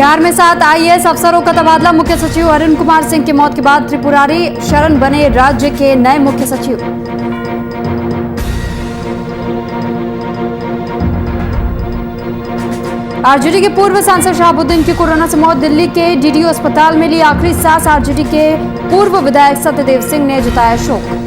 बिहार में 7 आईएएस अफसरों का तबादला। मुख्य सचिव अरुण कुमार सिंह की मौत के बाद त्रिपुरारी शरण बने राज्य के नए मुख्य सचिव। आरजेडी के पूर्व सांसद शहाबुद्दीन की कोरोना से मौत। दिल्ली के डीडीयू अस्पताल में ली आखिरी सांस। आरजेडी के पूर्व विधायक सत्यदेव सिंह ने जताया शोक।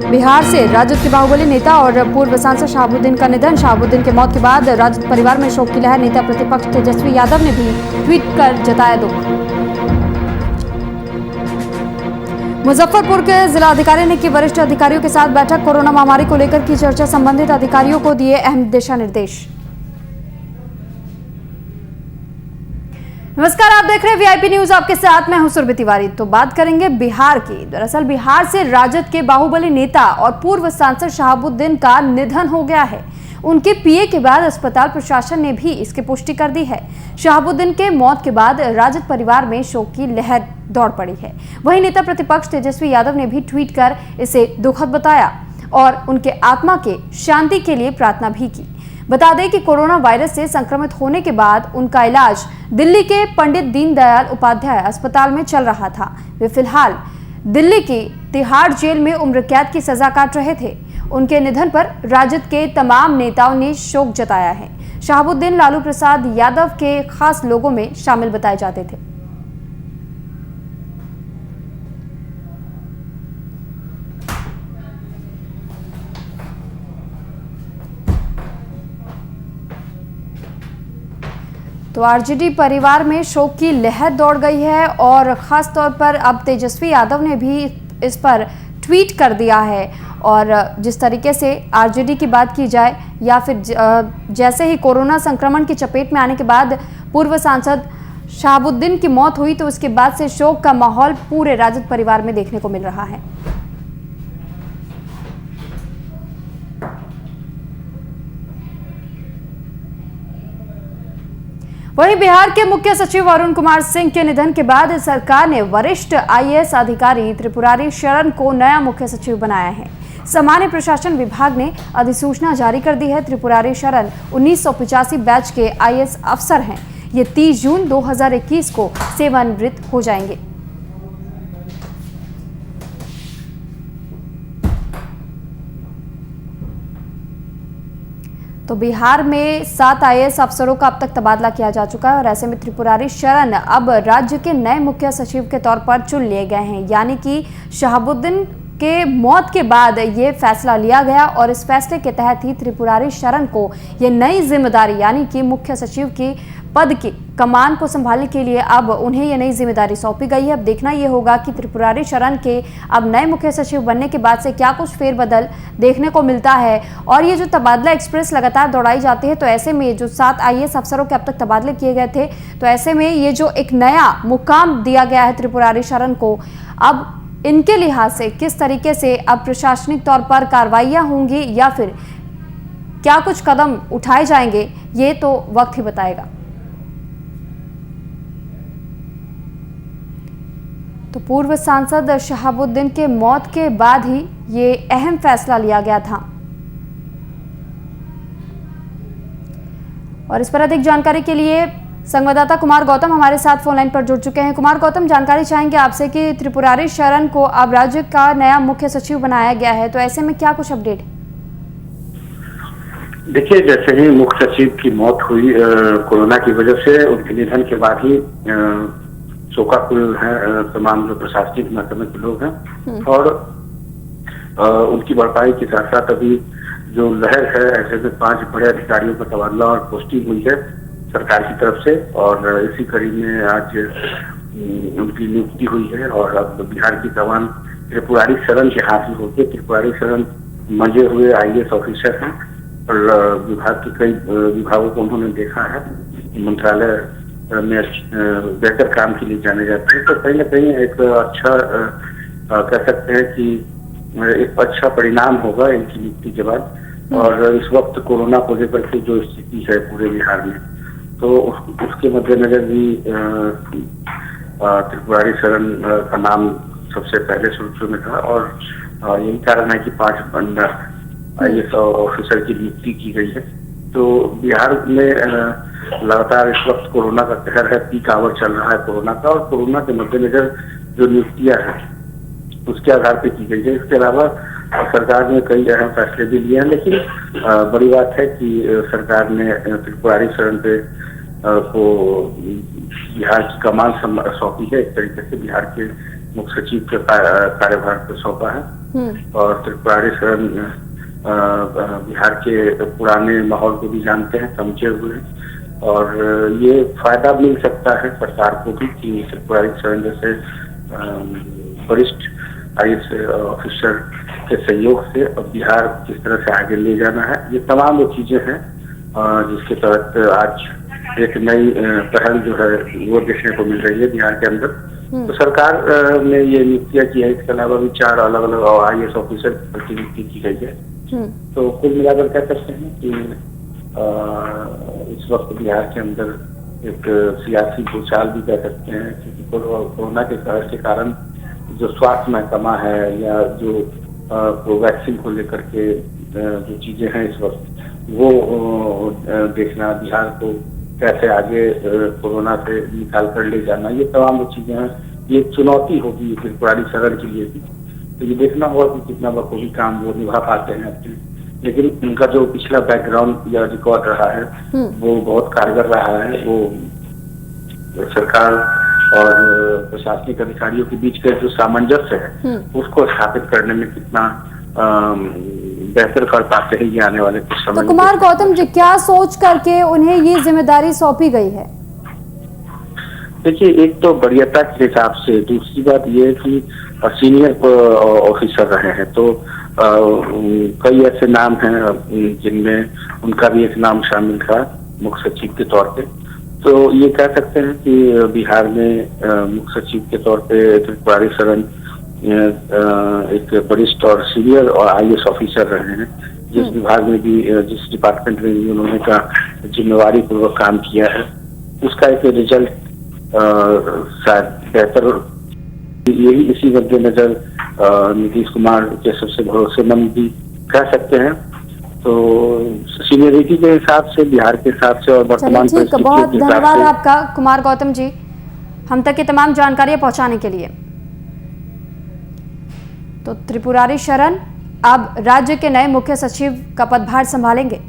बिहार से राजद के बाहुबली नेता और पूर्व सांसद शहाबुद्दीन का निधन। शहाबुद्दीन की मौत के बाद राजद परिवार में शोक की लहर। नेता प्रतिपक्ष तेजस्वी यादव ने भी ट्वीट कर जताया दुख। मुजफ्फरपुर के जिलाधिकारी ने की वरिष्ठ अधिकारियों के साथ बैठक। कोरोना महामारी को लेकर की चर्चा। संबंधित अधिकारियों को दिए अहम दिशा निर्देश। नमस्कार, आप देख रहे हैं वीआईपी न्यूज, आपके साथ मैं हूं सुरभि तिवारी। तो बात करेंगे बिहार की। दरअसल बिहार से राजद के बाहुबली नेता और पूर्व सांसद शहाबुद्दीन का निधन हो गया है। उनके पीए के बाद अस्पताल प्रशासन ने भी इसकी पुष्टि कर दी है। शहाबुद्दीन के मौत के बाद राजद परिवार में शोक की लहर दौड़ पड़ी है। वहीं नेता प्रतिपक्ष तेजस्वी यादव ने भी ट्वीट कर इसे दुखद बताया और उनके आत्मा के शांति के लिए प्रार्थना भी की। बता दें कि कोरोना वायरस से संक्रमित होने के बाद उनका इलाज दिल्ली के पंडित दीनदयाल उपाध्याय अस्पताल में चल रहा था। वे फिलहाल दिल्ली की तिहाड़ जेल में उम्र कैद की सजा काट रहे थे। उनके निधन पर राजद के तमाम नेताओं ने शोक जताया है। शहाबुद्दीन लालू प्रसाद यादव के खास लोगों में शामिल बताए जाते थे। तो आरजेडी परिवार में शोक की लहर दौड़ गई है और खास तौर पर अब तेजस्वी यादव ने भी इस पर ट्वीट कर दिया है। और जिस तरीके से आरजेडी की बात की जाए या फिर जैसे ही कोरोना संक्रमण की चपेट में आने के बाद पूर्व सांसद शहाबुद्दीन की मौत हुई तो उसके बाद से शोक का माहौल पूरे राजद परिवार में देखने को मिल रहा है। वहीं बिहार के मुख्य सचिव अरुण कुमार सिंह के निधन के बाद सरकार ने वरिष्ठ आईएएस अधिकारी त्रिपुरारी शरण को नया मुख्य सचिव बनाया है। सामान्य प्रशासन विभाग ने अधिसूचना जारी कर दी है। त्रिपुरारी शरण 1985 बैच के आईएएस अफसर हैं। ये 30 जून 2021 को सेवानिवृत्त हो जाएंगे। तो बिहार में 7 आईएएस अफसरों का अब तक तबादला किया जा चुका है और ऐसे में त्रिपुरारी शरण अब राज्य के नए मुख्य सचिव के तौर पर चुन लिए गए हैं। यानी कि शहाबुद्दीन के मौत के बाद ये फैसला लिया गया और इस फैसले के तहत ही त्रिपुरारी शरण को ये नई जिम्मेदारी यानी कि मुख्य सचिव की पद की कमान को संभालने के लिए अब उन्हें ये नई जिम्मेदारी सौंपी गई है। अब देखना ये होगा कि त्रिपुरारी शरण के अब नए मुख्य सचिव बनने के बाद से क्या कुछ फेरबदल देखने को मिलता है। और ये जो तबादला एक्सप्रेस लगातार दौड़ाई जाती है तो ऐसे में जो 7 आईएएस अफसरों के अब तक तबादले किए गए थे तो ऐसे में ये जो एक नया मुकाम दिया गया है त्रिपुरारी शरण को, अब इनके लिहाज से किस तरीके से अब प्रशासनिक तौर पर कार्रवाइयां होंगी या फिर क्या कुछ कदम उठाए जाएंगे ये तो वक्त ही बताएगा। तो पूर्व सांसद शहाबुद्दीन के मौत के बाद ही ये अहम फैसला लिया गया था और इस पर अधिक जानकारी के लिए संवाददाता कुमार गौतम हमारे साथ फोन लाइन पर जुड़ चुके हैं। कुमार गौतम, जानकारी चाहेंगे आपसे कि त्रिपुरारी शरण को अब राज्य का नया मुख्य सचिव बनाया गया है तो ऐसे में क्या कुछ अपडेट है? देखिए, जैसे ही मुख्य सचिव की मौत हुई कोरोना की वजह से, उनके निधन के बाद ही शोकाकुल है तमाम जो प्रशासनिक महकमे के लोग हैं और उनकी भरपाई के साथ साथ अभी जो लहर है ऐसे में 5 बड़े अधिकारियों का तबादला और पोस्टिंग हुई है सरकार की तरफ से और इसी कड़ी में आज उनकी नियुक्ति हुई है और अब बिहार की कमान त्रिपुरारी शरण के हाथ में होती है। त्रिपुरारी शरण मंजे हुए आईएएस ऑफिसर हैं और विभाग के कई विभागों को उन्होंने देखा है। मंत्रालय में बेहतर काम के लिए जाने जाते हैं तो कहीं ना कहीं एक अच्छा कह सकते हैं कि एक अच्छा परिणाम होगा इनकी नियुक्ति के बाद। और इस वक्त कोरोना को लेकर के जो स्थिति है पूरे बिहार में तो उसके मद्देनजर भी त्रिपुरारी शरण का नाम सबसे पहले सूचियों में था और यही कारण है कि 5 आईएएस ऑफिसर की नियुक्ति की गई है तो बिहार में लगातार इस वक्त कोरोना का कहर है, पीक आवर चल रहा है कोरोना का, और कोरोना के मद्देनजर जो नियुक्तियां हैं उसके आधार पर की गई है। इसके अलावा सरकार ने कई अहम फैसले भी लिए हैं, लेकिन बड़ी बात है कि सरकार ने त्रिपुरारी शरण पे को बिहार की कमान सौंपी है। एक तरीके से बिहार के मुख्य सचिव के कार्यभार को सौंपा है, और त्रिपुरारी शरण बिहार के पुराने माहौल को भी जानते हैं, समझे हुए हैं, और ये फायदा मिल सकता है सरकार को भी कि त्रिपुरारी शरण जैसे वरिष्ठ IAS ऑफिसर के सहयोग से अब बिहार किस तरह से आगे ले जाना है, ये तमाम वो चीजें हैं जिसके तहत आज एक नई पहल जो है वो देखने को मिल रही है बिहार के अंदर। तो सरकार ने ये नियुक्तियां की है। इसके अलावा भी 4 अलग अलग IAS ऑफिसर की नियुक्ति की गई है। तो कुल मिलाकर कह सकते हैं कि इस वक्त बिहार के अंदर एक सियासी भूचाल भी कह सकते हैं, क्योंकि कोरोना के कहर के कारण जो स्वास्थ्य महकमा है या जो वैक्सीन को लेकर के जो चीजें हैं इस वक्त, वो देखना, बिहार को कैसे आगे कोरोना से निकाल कर ले जाना, ये तमाम वो चीजें हैं। ये चुनौती होगी त्रिपुरारी शरण के लिए भी। तो ये देखना होगा कि कितना बखूबी काम वो निभा पाते हैं अपने, लेकिन उनका जो पिछला बैकग्राउंड या रिकॉर्ड रहा है वो बहुत कारगर रहा है। वो सरकार और प्रशासनिक अधिकारियों के बीच का जो सामंजस्य है उसको स्थापित करने में कितना बेहतर कर पाते हैं, ये आने वाले कुछ समय। तो कुमार गौतम जी, क्या सोच करके उन्हें ये जिम्मेदारी सौंपी गई है? देखिए, एक तो वरीयता के हिसाब से, दूसरी बात ये है कि सीनियर ऑफिसर रहे हैं, तो कई ऐसे नाम हैं जिनमें उनका भी एक नाम शामिल था मुख्य सचिव के तौर पे। तो ये कह सकते हैं कि बिहार में मुख्य सचिव के तौर पे त्रिपुरारी शरण एक वरिष्ठ और सीनियर और IAS ऑफिसर रहे हैं। जिस विभाग में भी, जिस डिपार्टमेंट में भी उन्होंने का जिम्मेवारी पूर्वक काम किया है, उसका एक रिजल्ट शायद बेहतर, यही इसी मद्देनजर नीतीश कुमार के सबसे भरोसेमंद भी कह सकते हैं। तो सीनियरिटी के हिसाब से, बिहार के हिसाब से और वर्तमान परिस्थितियों के बहुत धन्यवाद आपका कुमार गौतम जी, हम तक की तमाम जानकारियां पहुंचाने के लिए। तो त्रिपुरारी शरण अब राज्य के नए मुख्य सचिव का पदभार संभालेंगे।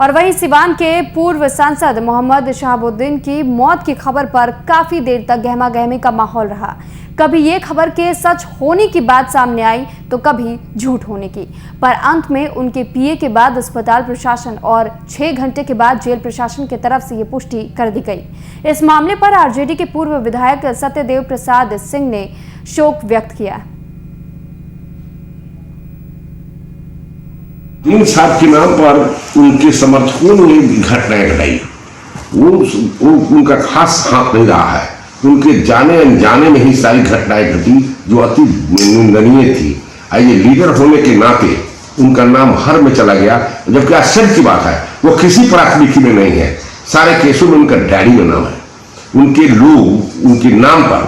और वहीं सिवान के पूर्व सांसद मोहम्मद शहाबुद्दीन की मौत की खबर पर काफी देर तक गहमा गहमी का माहौल रहा। कभी ये खबर के सच होने की बात सामने आई तो कभी झूठ होने की, पर अंत में उनके पीए के बाद अस्पताल प्रशासन और 6 घंटे के बाद जेल प्रशासन की तरफ से ये पुष्टि कर दी गई। इस मामले पर आरजेडी के पूर्व विधायक सत्यदेव प्रसाद सिंह ने शोक व्यक्त किया। इन साहब के नाम पर उनके समर्थकों ने घटनाएं घटाई, वो उनका खास हाथ नहीं रहा है। उनके जाने अनजाने में ही सारी घटनाएं घटी जो अति निंदनीय थी। ये लीडर होने के नाते उनका नाम हर में चला गया, जबकि आश्चर्य की बात है वो किसी प्राथमिकी में नहीं है। सारे केसों में उनका डैडी का नाम है। उनके लोग उनके नाम पर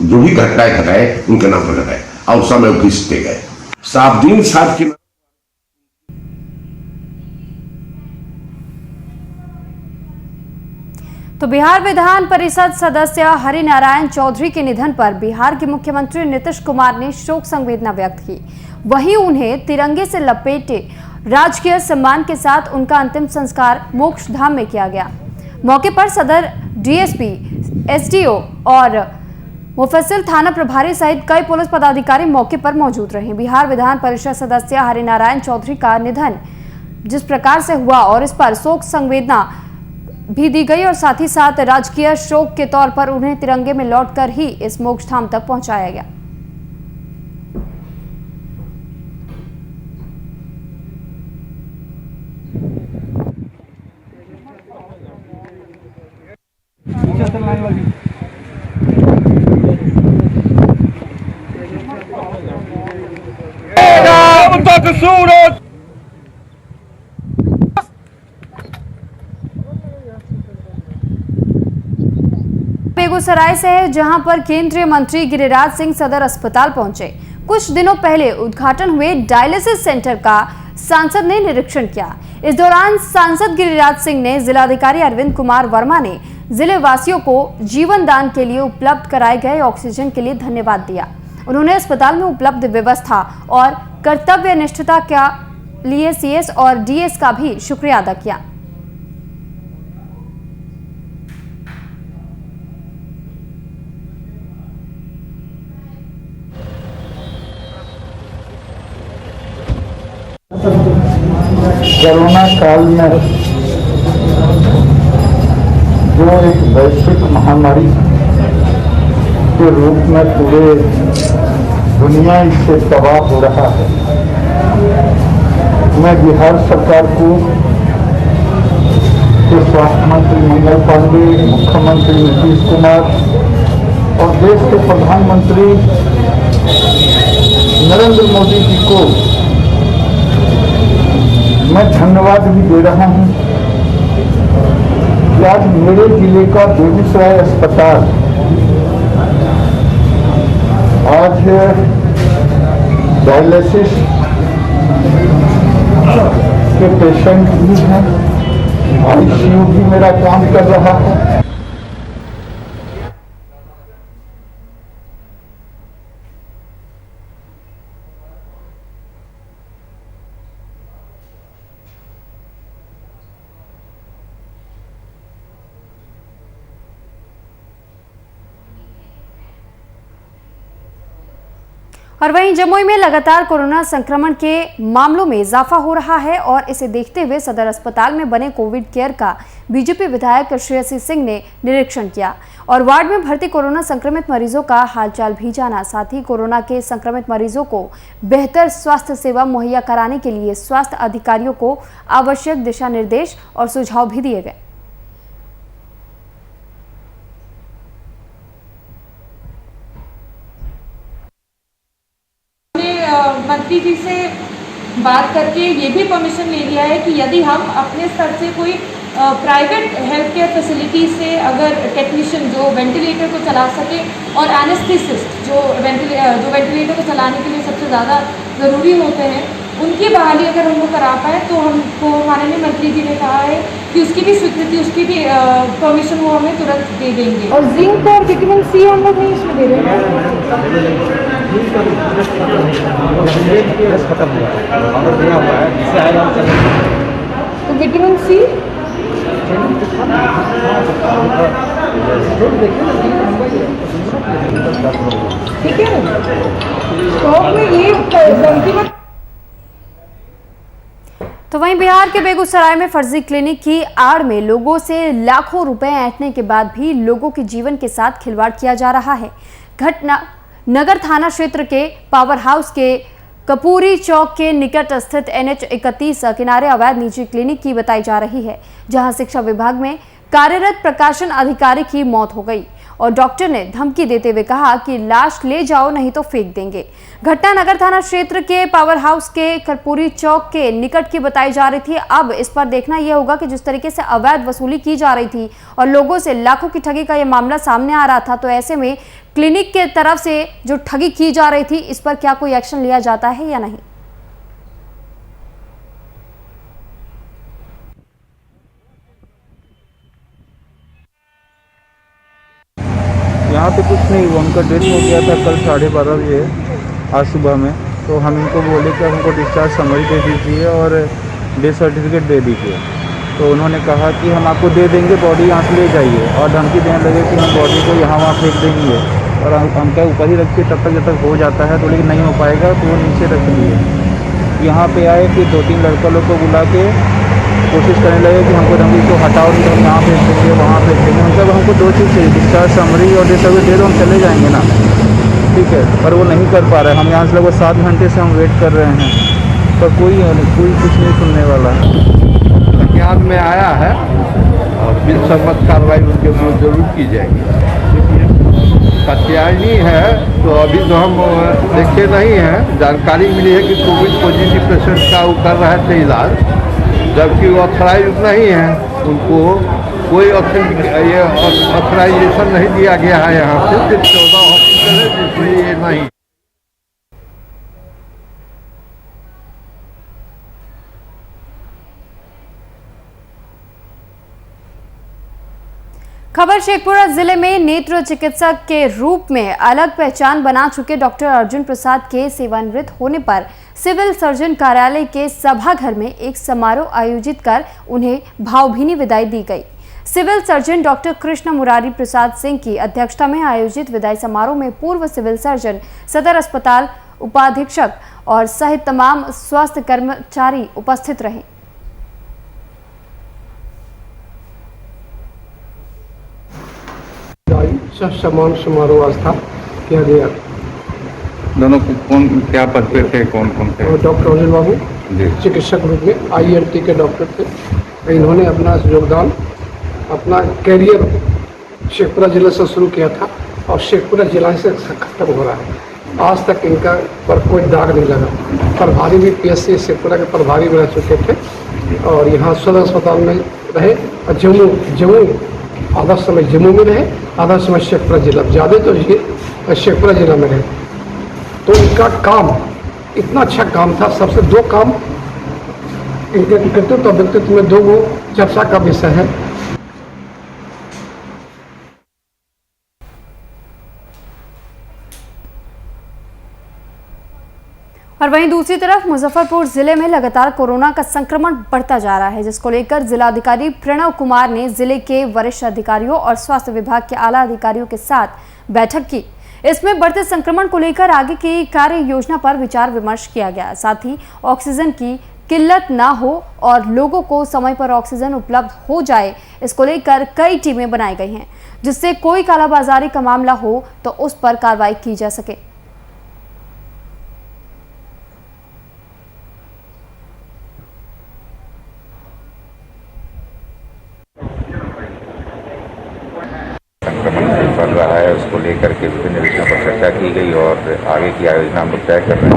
जो भी घटनाएं घटाए उनके नाम पर घटाए और समय घिसते गए। शहाबुद्दीन साहब के तो बिहार विधान परिषद सदस्य हरिनारायण चौधरी के निधन पर बिहार के मुख्यमंत्री नीतीश कुमार ने शोक संवेदना व्यक्त की। वहीं उन्हें तिरंगे से लपेटे राजकीय सम्मान के साथ उनका अंतिम संस्कार मोक्ष धाम में किया गया। मौके पर सदर डीएसपी, एसडीओ और मुफस्सिल थाना प्रभारी सहित कई पुलिस पदाधिकारी मौके पर मौजूद रहे। बिहार विधान परिषद सदस्य हरिनारायण चौधरी का निधन जिस प्रकार से हुआ और इस पर शोक संवेदना भी दी गई और साथ ही साथ राजकीय शोक के तौर पर उन्हें तिरंगे में लौटकर ही इस मोक्ष धाम तक पहुंचाया गया। बेगूसराय से है, जहां पर केंद्रीय मंत्री गिरिराज सिंह सदर अस्पताल पहुंचे। कुछ दिनों पहले उद्घाटन हुए डायलिसिस सेंटर का सांसद ने निरीक्षण किया। इस दौरान सांसद गिरिराज सिंह ने जिलाधिकारी अरविंद कुमार वर्मा ने जिले वासियों को जीवन दान के लिए उपलब्ध कराए गए ऑक्सीजन के लिए धन्यवाद दिया। उन्होंने अस्पताल में उपलब्ध व्यवस्था और कर्तव्य निष्ठता के लिए सीएस और डीएस का भी शुक्रिया अदा किया। कोरोना काल में जो एक वैश्विक महामारी के रूप में पूरे दुनिया इससे तबाह हो रहा है, मैं बिहार सरकार को, के स्वास्थ्य मंत्री मंगल पांडे, मुख्यमंत्री नीतीश कुमार और देश के प्रधानमंत्री नरेंद्र मोदी जी को मैं धन्यवाद भी दे रहा हूं कि आज मेरे जिले का बेगूसराय अस्पताल आज डायलिसिस के पेशेंट भी हैं, आईसीयू भी मेरा काम कर रहा है। और वहीं जमुई में लगातार कोरोना संक्रमण के मामलों में इजाफा हो रहा है और इसे देखते हुए सदर अस्पताल में बने कोविड केयर का बीजेपी विधायक श्रेयसी सिंह ने निरीक्षण किया और वार्ड में भर्ती कोरोना संक्रमित मरीजों का हालचाल भी जाना। साथ ही कोरोना के संक्रमित मरीजों को बेहतर स्वास्थ्य सेवा मुहैया कराने के लिए स्वास्थ्य अधिकारियों को आवश्यक दिशा निर्देश और सुझाव भी दिए गए। मंत्री जी से बात करके ये भी परमिशन ले लिया है कि यदि हम अपने स्तर से कोई प्राइवेट हेल्थ केयर फैसिलिटी से अगर टेक्नीशियन जो वेंटिलेटर को चला सके और एनेस्थेसिस्ट जो वेंटिलेटर को चलाने के लिए सबसे ज़्यादा ज़रूरी होते हैं, उनकी बहाली अगर हम लोग करा पाए तो हमको माननीय मंत्री जी ने कहा है कि उसकी भी स्वीकृति, उसकी भी परमिशन वो हमें तुरंत दे देंगे। और जिंक और विटामिन सी हम लोग नहीं इसमें दे रहे हैं। तो विटामिन सी ठीक है, स्टॉक में ये गलती। तो वहीं बिहार के बेगूसराय में फर्जी क्लिनिक की आड़ में लोगों से लाखों रुपए ऐंठने के बाद भी लोगों के जीवन के साथ खिलवाड़ किया जा रहा है। घटना नगर थाना क्षेत्र के पावर हाउस के कपूरी चौक के निकट स्थित NH 31 किनारे अवैध निजी क्लिनिक की बताई जा रही है, जहां शिक्षा विभाग में कार्यरत प्रकाशन अधिकारी की मौत हो गई और डॉक्टर ने धमकी देते हुए कहा कि लाश ले जाओ नहीं तो फेंक देंगे। घटना नगर थाना क्षेत्र के पावर हाउस के कर्पूरी चौक के निकट की बताई जा रही थी। अब इस पर देखना यह होगा कि जिस तरीके से अवैध वसूली की जा रही थी और लोगों से लाखों की ठगी का यह मामला सामने आ रहा था, तो ऐसे में क्लिनिक के तरफ से जो ठगी की जा रही थी, इस पर क्या कोई एक्शन लिया जाता है या नहीं। यहाँ पे कुछ नहीं हुआ, उनका डेथ हो गया था कल 12:30 बजे आज सुबह में। तो हम इनको बोले कि हमको डिस्चार्ज समरी दे दीजिए और डेथ सर्टिफिकेट दे दीजिए। तो उन्होंने कहा कि हम आपको दे देंगे, बॉडी यहाँ से ले जाइए, और धमकी देने लगे कि हम बॉडी को यहाँ वहाँ फेंक देंगे और हम क्या ऊपर ही रखिए तब तक जब तक हो जाता है। तो लेकिन नहीं हो पाएगा, तो वो नीचे रख लिए। यहाँ पे आए, फिर 2-3 लड़का लोग को बुला के कोशिश करने लगे कि हमको धमकी को हटाओ, नहीं तो हम यहाँ फेंक देंगे, वहाँ फेंक देंगे। मतलब हमको 2 चीज़ चाहिए, डिस्चार्ज समरी और डेथ सर्टिफिकेट दे दो, हम चले जाएंगे ना, ठीक है। पर वो नहीं कर पा रहे। हम यहाँ से लगभग 7 घंटे से हम वेट कर रहे हैं, पर कोई कुछ नहीं सुनने वाला है। संज्ञान में आया है और बिल सम्मत कार्रवाई उनके विरुद्ध जरूर की जाएगी। कात्यायनी है तो अभी तो हम देखे नहीं हैं, जानकारी मिली है कि कोविड पॉजिटिव पेशेंट का वो कर रहे थे इलाज, जबकि वो ऑथराइज नहीं है। उनको कोई ये ऑथराइजेशन नहीं दिया गया है यहाँ से। सिर्फ 14 हॉस्पिटल है जिसमें ये नहीं। खबर शेखपुरा जिले में नेत्र चिकित्सक के रूप में अलग पहचान बना चुके डॉक्टर अर्जुन प्रसाद के सेवानिवृत्त होने पर सिविल सर्जन कार्यालय के सभाघर में एक समारोह आयोजित कर उन्हें भावभीनी विदाई दी गई। Civil surgeon doctor Krishna Murari Prasad Singh की अध्यक्षता में आयोजित विदाई समारोह में पूर्व सिविल सर्जन, सदर अस्पताल उपाधीक्षक और सहित तमाम स्वास्थ्य कर्मचारी उपस्थित रहे। सम्मान समारोह आस्था किया गया। दोनों कौन क्या पद पे थे, कौन कौन थे? डॉक्टर अर्जुन बाबू चिकित्सक रूप में INT के डॉक्टर थे। इन्होंने अपना योगदान, अपना कैरियर शेखपुरा जिले से शुरू किया था और शेखपुरा जिला से खत्म हो रहा है। आज तक इनका पर कोई दाग नहीं लगा। प्रभारी भी PSC शेखपुरा के प्रभारी रह चुके थे और यहाँ सदर अस्पताल में रहे और जम्मू आधा समय जम्मू में रहे, आधा समय शेखपुरा जिला, ज़्यादा तो ये शेखपुरा जिला में रहे। तो इनका काम इतना अच्छा काम था। सबसे दो काम इनके कृतित्व और व्यक्तित्व में दो वो चर्चा का विषय है। और वहीं दूसरी तरफ मुजफ्फरपुर जिले में लगातार कोरोना का संक्रमण बढ़ता जा रहा है, जिसको लेकर जिलाधिकारी प्रणव कुमार ने जिले के वरिष्ठ अधिकारियों और स्वास्थ्य विभाग के आला अधिकारियों के साथ बैठक की। इसमें बढ़ते संक्रमण को लेकर आगे की कार्य योजना पर विचार विमर्श किया गया। साथ ही ऑक्सीजन की किल्लत ना हो और लोगों को समय पर ऑक्सीजन उपलब्ध हो जाए, इसको लेकर कई टीमें बनाई गई हैं, जिससे कोई कालाबाजारी का मामला हो तो उस पर कार्रवाई की जा सके। संक्रमण बढ़ रहा है, उसको लेकर के विभिन्न विषयों पर चर्चा की गई और आगे की आयोजना हम लोग तय कर रहे हैं।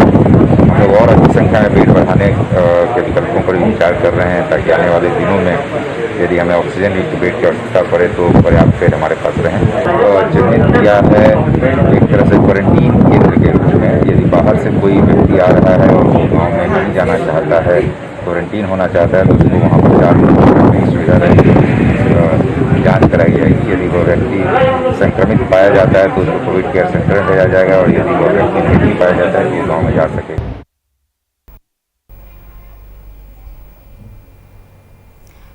हम लोग और अधिक संख्या में बेड बढ़ाने के विकल्पों पर विचार कर रहे हैं ताकि आने वाले दिनों में यदि हमें ऑक्सीजन युक्त बेड की आवश्यकता पड़े तो पर्याप्त बेड हमारे पास रहें। चिन्हित किया है एक तरह से क्वारंटीन केंद्र के रूप में। यदि बाहर से कोई व्यक्ति आ रहा है और वो गाँव में नहीं जाना चाहता है, क्वारंटीन होना चाहता है, तो उसको वहाँ पर 4 दिन की सुविधा रहेगी। जांच कराई जाएगी। यदि वो व्यक्ति संक्रमित पाया जाता है तो उसको कोविड केयर सेंटर में भेजा जाएगा और यदि वो व्यक्ति नहीं पाया जाता है तो वो गाँव में जा सकेगा।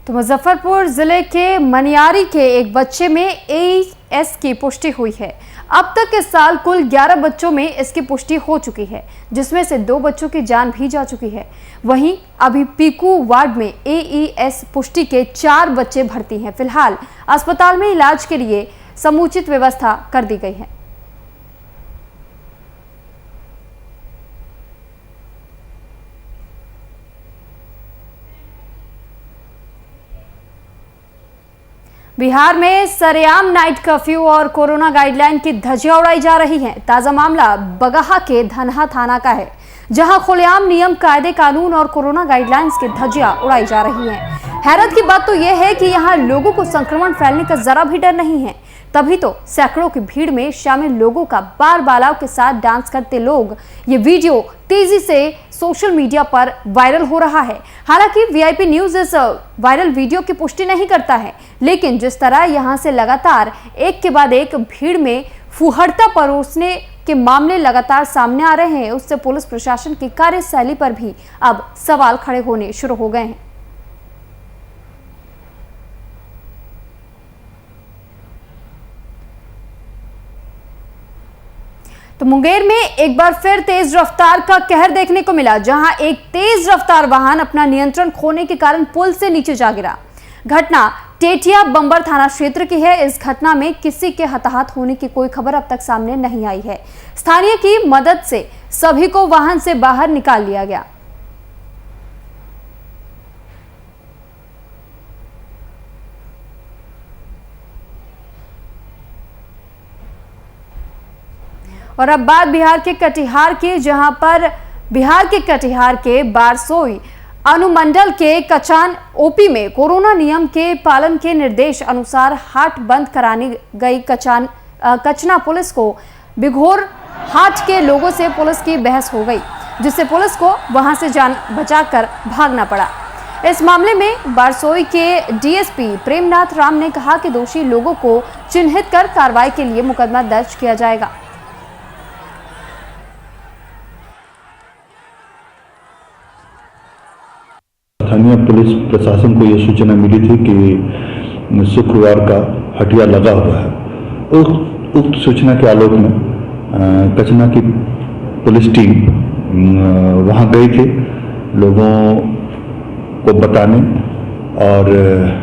तो मुजफ्फरपुर जिले के मनियारी के एक बच्चे में AS की पुष्टि हुई है। अब तक इस साल कुल 11 बच्चों में इसकी पुष्टि हो चुकी है, जिसमें से 2 बच्चों की जान भी जा चुकी है। वहीं अभी पीकू वार्ड में AES पुष्टि के 4 बच्चे भर्ती हैं। फिलहाल अस्पताल में इलाज के लिए समुचित व्यवस्था कर दी गई है। बिहार में सरेआम नाइट कर्फ्यू और कोरोना गाइडलाइन की धज्जियां उड़ाई जा रही हैं। ताजा मामला बगहा के धनहा थाना का है, जहां खुलेआम नियम, कायदे कानून और कोरोना गाइडलाइंस की धज्जियां उड़ाई जा रही हैं। हैरत की बात तो यह है कि यहां लोगों को संक्रमण फैलने का जरा भी डर नहीं है, तभी तो सैकड़ों की भीड़ में शामिल लोगों का बाल बालाओं के साथ डांस करते लोग ये वीडियो तेजी से सोशल मीडिया पर वायरल हो रहा है। हालांकि VIP न्यूज इस वायरल वीडियो की पुष्टि नहीं करता है, लेकिन जिस तरह यहां से लगातार एक के बाद एक भीड़ में फुहड़ता परोसने के मामले लगातार सामने आ रहे हैं, उससे पुलिस प्रशासन की कार्यशैली पर भी अब सवाल खड़े होने शुरू हो गए हैं। तो मुंगेर में एक बार फिर तेज रफ्तार का कहर देखने को मिला, जहां एक तेज रफ्तार वाहन अपना नियंत्रण खोने के कारण पुल से नीचे जा गिरा। घटना टेटिया बंबर थाना क्षेत्र की है। इस घटना में किसी के हताहत होने की कोई खबर अब तक सामने नहीं आई है। स्थानीय की मदद से सभी को वाहन से बाहर निकाल लिया गया। और अब बात बिहार के कटिहार की, जहां पर बिहार के कटिहार के बारसोई अनुमंडल के कचान ओपी में कोरोना नियम के पालन के निर्देश अनुसार हाट बंद कराने गई कचना पुलिस को बिघोर हाट के लोगों से पुलिस की बहस हो गई, जिससे पुलिस को वहां से जान बचाकर भागना पड़ा। इस मामले में बारसोई के डीएसपी प्रेमनाथ राम ने कहा कि दोषी लोगों को चिन्हित कर कार्रवाई के लिए मुकदमा दर्ज किया जाएगा। स्थानीय पुलिस प्रशासन को यह सूचना मिली थी कि शुक्रवार का हटिया लगा हुआ है। उक्त सूचना के आलोक में कचना की पुलिस टीम वहां गई थी लोगों को बताने और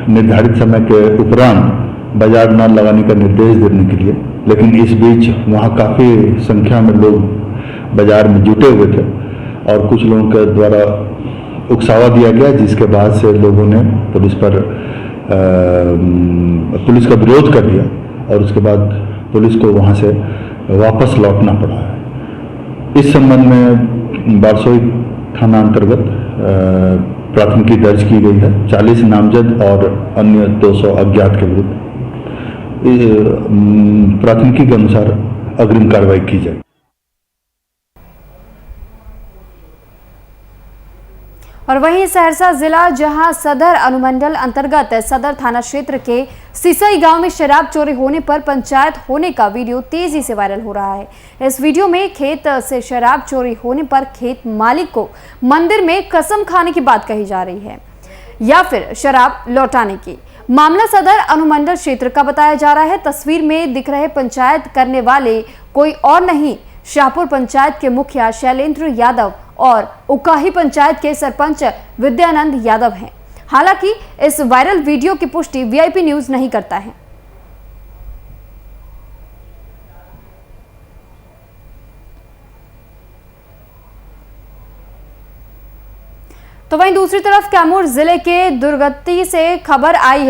निर्धारित समय के उपरांत बाजार न लगाने का निर्देश देने के लिए, लेकिन इस बीच वहां काफ़ी संख्या में लोग बाजार में जुटे हुए थे और कुछ लोगों के द्वारा उकसावा दिया गया, जिसके बाद से लोगों ने पुलिस का विरोध कर दिया और उसके बाद पुलिस को वहां से वापस लौटना पड़ा है। इस संबंध में बारसोई थाना अंतर्गत प्राथमिकी दर्ज की गई है। 40 नामजद और अन्य 200 अज्ञात के विरुद्ध प्राथमिकी के अनुसार अग्रिम कार्रवाई की जाए। और वहीं सहरसा जिला, जहां सदर अनुमंडल अंतर्गत सदर थाना क्षेत्र के सिसई गांव में शराब चोरी होने पर पंचायत होने का वीडियो तेजी से वायरल हो रहा है। इस वीडियो में खेत से शराब चोरी होने पर खेत मालिक को मंदिर में कसम खाने की बात कही जा रही है या फिर शराब लौटाने की। मामला सदर अनुमंडल क्षेत्र का बताया जा रहा है। तस्वीर में दिख रहे पंचायत करने वाले कोई और नहीं, शाहपुर पंचायत के मुखिया शैलेंद्र यादव और उकाही पंचायत के सरपंच विद्यानंद यादव हैं। हालांकि इस वायरल वीडियो की पुष्टि वीआईपी न्यूज नहीं करता है। तो वहीं दूसरी तरफ कैमूर जिले के दुर्गावती से खबर आई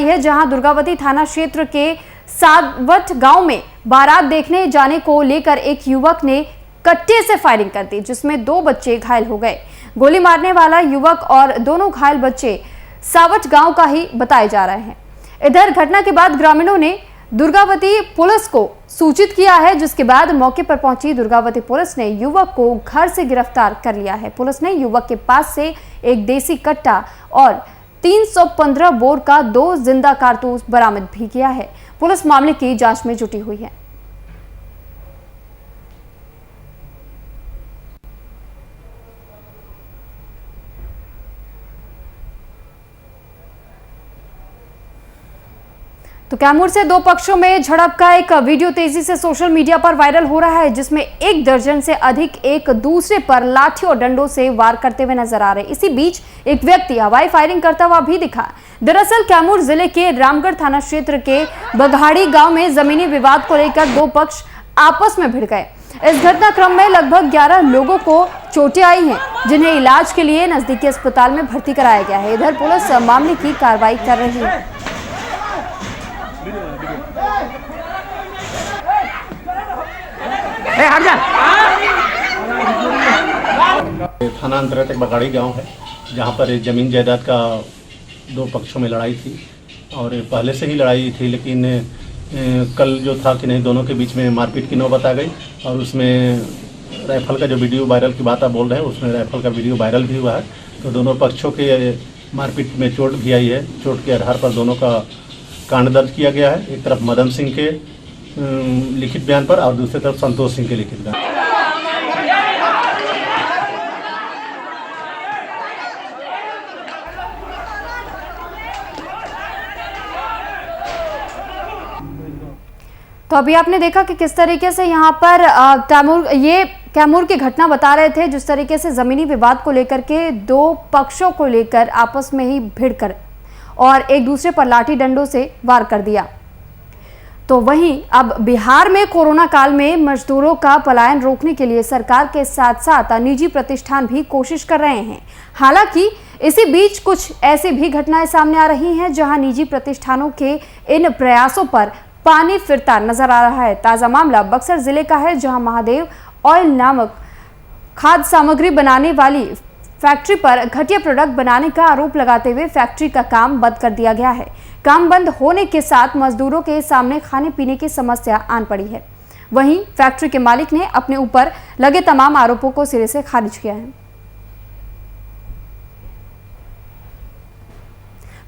है, जहां दुर्गावती थाना क्षेत्र के सावट गांव में बारात देखने जाने को लेकर एक युवक ने कट्टे से फायरिंग कर दी, जिसमें 2 बच्चे घायल हो गए। गोली मारने वाला युवक और दोनों घायल बच्चे सावट गांव का ही बताए जा रहे हैं। इधर घटना के बाद ग्रामीणों ने दुर्गावती पुलिस को सूचित किया है, जिसके बाद मौके पर पहुंची दुर्गावती पुलिस ने युवक को घर से गिरफ्तार कर लिया है। पुलिस ने युवक के पास से एक देसी कट्टा और 315 बोर का 2 जिंदा कारतूस बरामद भी किया है। पुलिस मामले की जांच में जुटी हुई है। तो कैमूर से 2 पक्षों में झड़प का एक वीडियो तेजी से सोशल मीडिया पर वायरल हो रहा है, जिसमें 1 दर्जन से अधिक एक दूसरे पर लाठी और डंडों से वार करते हुए नजर आ रहे। इसी बीच एक व्यक्ति हवाई फायरिंग करता हुआ भी दिखा। दरअसल कैमूर जिले के रामगढ़ थाना क्षेत्र के बघाड़ी गांव में जमीनी विवाद को लेकर 2 पक्ष आपस में भिड़ गए। इस घटनाक्रम में लगभग 11 लोगों को चोटें आई हैं, जिन्हें इलाज के लिए नजदीकी अस्पताल में भर्ती कराया गया है। इधर पुलिस मामले की कार्रवाई कर रही है। थाना अंतर्गत बघाड़ी गांव है, जहां पर जमीन जायदाद का 2 पक्षों में लड़ाई थी और पहले से ही लड़ाई थी, लेकिन कल जो था कि नहीं, दोनों के बीच में मारपीट की नौबत आ गई और उसमें राइफल का जो वीडियो वायरल की बात आप बोल रहे हैं, उसमें राइफल का वीडियो वायरल भी हुआ है। तो दोनों पक्षों के मारपीट में चोट भी आई है। चोट के आधार पर दोनों का कांड दर्ज किया गया है। एक तरफ मदन सिंह के लिखित बयान पर और दूसरी तरफ संतोष सिंह के लिखित बयान। तो अभी आपने देखा कि किस तरीके से यहाँ पर कैमूर की घटना बता रहे थे, जिस तरीके से जमीनी विवाद को लेकर के 2 पक्षों को लेकर आपस में ही भिड़कर और एक दूसरे पर लाठी डंडों से वार कर दिया। तो वहीं अब बिहार में कोरोना काल में मजदूरों का पलायन रोकने के लिए सरकार के साथ साथ निजी प्रतिष्ठान भी कोशिश कर रहे हैं। हालांकि इसी बीच कुछ ऐसी भी घटनाएं सामने आ रही हैं, जहां निजी प्रतिष्ठानों के इन प्रयासों पर पानी फिरता नजर आ रहा है। ताजा मामला बक्सर जिले का है, जहां महादेव ऑयल नामक खाद्य सामग्री बनाने वाली फैक्ट्री पर घटिया प्रोडक्ट बनाने का आरोप लगाते हुए फैक्ट्री का काम बंद कर दिया गया है। काम बंद होने के साथ मजदूरों के सामने खाने पीने की समस्या आन पड़ी है। वहीं फैक्ट्री के मालिक ने अपने ऊपर लगे तमाम आरोपों को सिरे से खारिज किया है।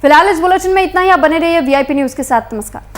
फिलहाल इस बुलेटिन में इतना ही। आप बने रहिए VIP न्यूज के साथ। नमस्कार।